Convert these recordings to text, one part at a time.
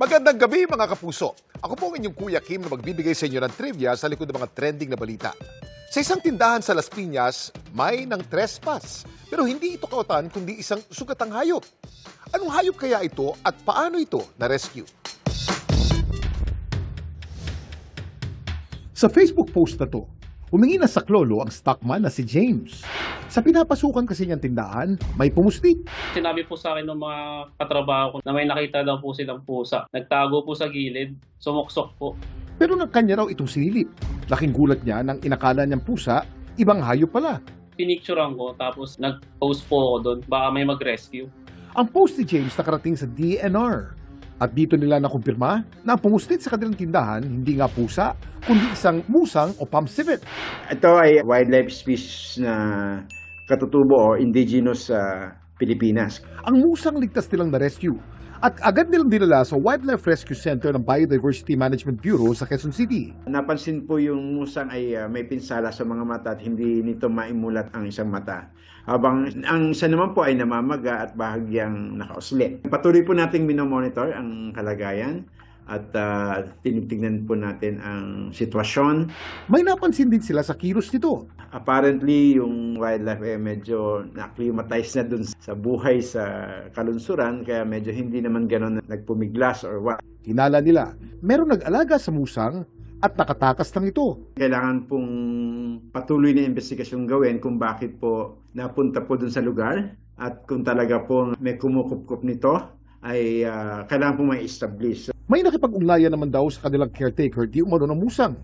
Magandang gabi mga kapuso. Ako po ang inyong Kuya Kim na magbibigay sa inyo ng trivia sa likod ng mga trending na balita. Sa isang tindahan sa Las Piñas, may nang trespass. Pero hindi ito kautan kundi isang sugatang hayop. Anong hayop kaya ito at paano ito na-rescue? Sa Facebook post na to, humingi na saklolo ang stockman na si James. Sa pinapasukan kasi niyang tindahan, may pumuslit. Sinabi po sa akin ng mga katrabaho ko na may nakita daw po silang pusa. Nagtago po sa gilid, sumuksok po. Pero ng kanya raw itong sinilip. Laking gulat niya nang inakala niyang pusa, ibang hayop pala. Pinicturean ko tapos nag-post po ako doon. Baka may mag-rescue. Ang post ni James nakarating sa DNR. At dito nila nakumpirma na ang pumuslit sa kanilang tindahan hindi nga pusa, kundi isang musang o palm civet. Ito ay wildlife species na katutubo o indigenous sa Pilipinas. Ang musang ligtas nilang na-rescue at agad nilang dinala sa Wildlife Rescue Center ng Biodiversity Management Bureau sa Quezon City. Napansin po yung musang ay may pinsala sa mga mata at hindi nito maimulat ang isang mata. Habang ang isa naman po ay namamaga at bahagyang nakausli. Patuloy po nating minomonitor ang kalagayan at tinitingnan po natin ang sitwasyon. May napansin din sila sa kilos nito. Apparently, yung wildlife ay medyo na-acclimatize na dun sa buhay sa kalunsuran, kaya medyo hindi naman gano'n nagpumiglas or what. Hinala nila, meron nag-alaga sa musang at nakatakas lang ito. Kailangan pong patuloy na investigasyong gawin kung bakit po napunta po dun sa lugar at kung talaga po may kumukup-kup nito ay kailangan po may establish. May nakipag-ugnayan naman daw sa kanilang caretaker di umano ng musang.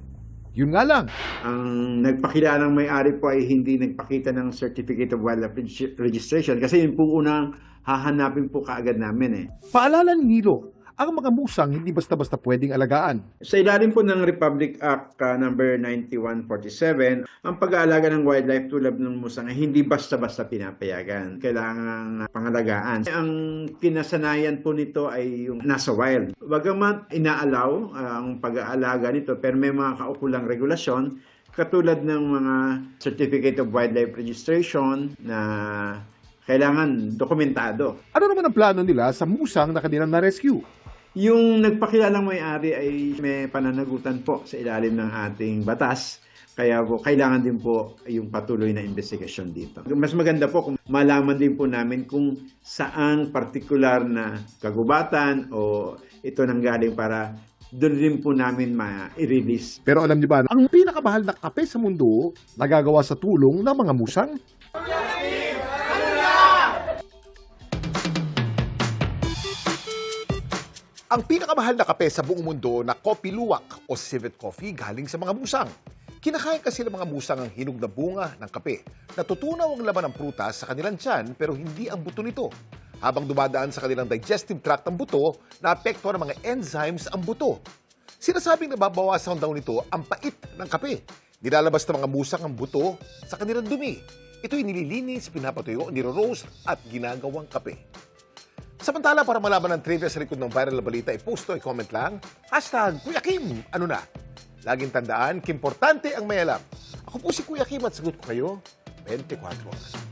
Yun nga lang. Ang nagpakilalang may-ari po ay hindi nagpakita ng Certificate of Wildlife Registration kasi yun po unang hahanapin po kaagad namin eh. Paalala ni Nilo, ang mga musang hindi basta-basta pwedeng alagaan. Sa ilalim po ng Republic Act number 9147, ang pag-aalaga ng wildlife tulad ng musang ay hindi basta-basta pinapayagan. Kailangan pangalagaan. Ang kinasanayan po nito ay yung nasa wild. Bagamat inaalaw ang pag-aalaga nito, pero may mga kaukulang regulasyon katulad ng mga Certificate of Wildlife Registration na kailangan dokumentado. Ano naman ang plano nila sa musang na kanilang na-rescue? Yung nagpakilalang may-ari ay may pananagutan po sa ilalim ng ating batas. Kaya po, kailangan din po yung patuloy na investigasyon dito. Mas maganda po kung malaman din po namin kung saang partikular na kagubatan o ito nanggaling para doon din po namin ma-release. Pero alam niyo ba, ang pinakamahal na kape sa mundo nagagawa sa tulong ng mga musang? Ang pinakamahal na kape sa buong mundo na Kopi Luwak o civet coffee galing sa mga musang. Kinakain kasi ng mga musang ang hinog na bunga ng kape. Natutunaw ang laman ng prutas sa kanilang tiyan pero hindi ang buto nito. Habang dumadaan sa kanilang digestive tract ang buto, naapektuhan ng mga enzymes ang buto. Sinasabing nababawasan daw nito ang pait ng kape. Nilalabas ng mga musang ang buto sa kanilang dumi. Ito'y nililinis, pinapatuyo, niro-roast at ginagawang kape. Samantala, para malaman ng trivia sa likod ng viral na balita, i-post o i-comment lang, #Kuya Kim, ano na? Laging tandaan, importante ang may alam. Ako po si Kuya Kim at sagot ko kayo 24 oras.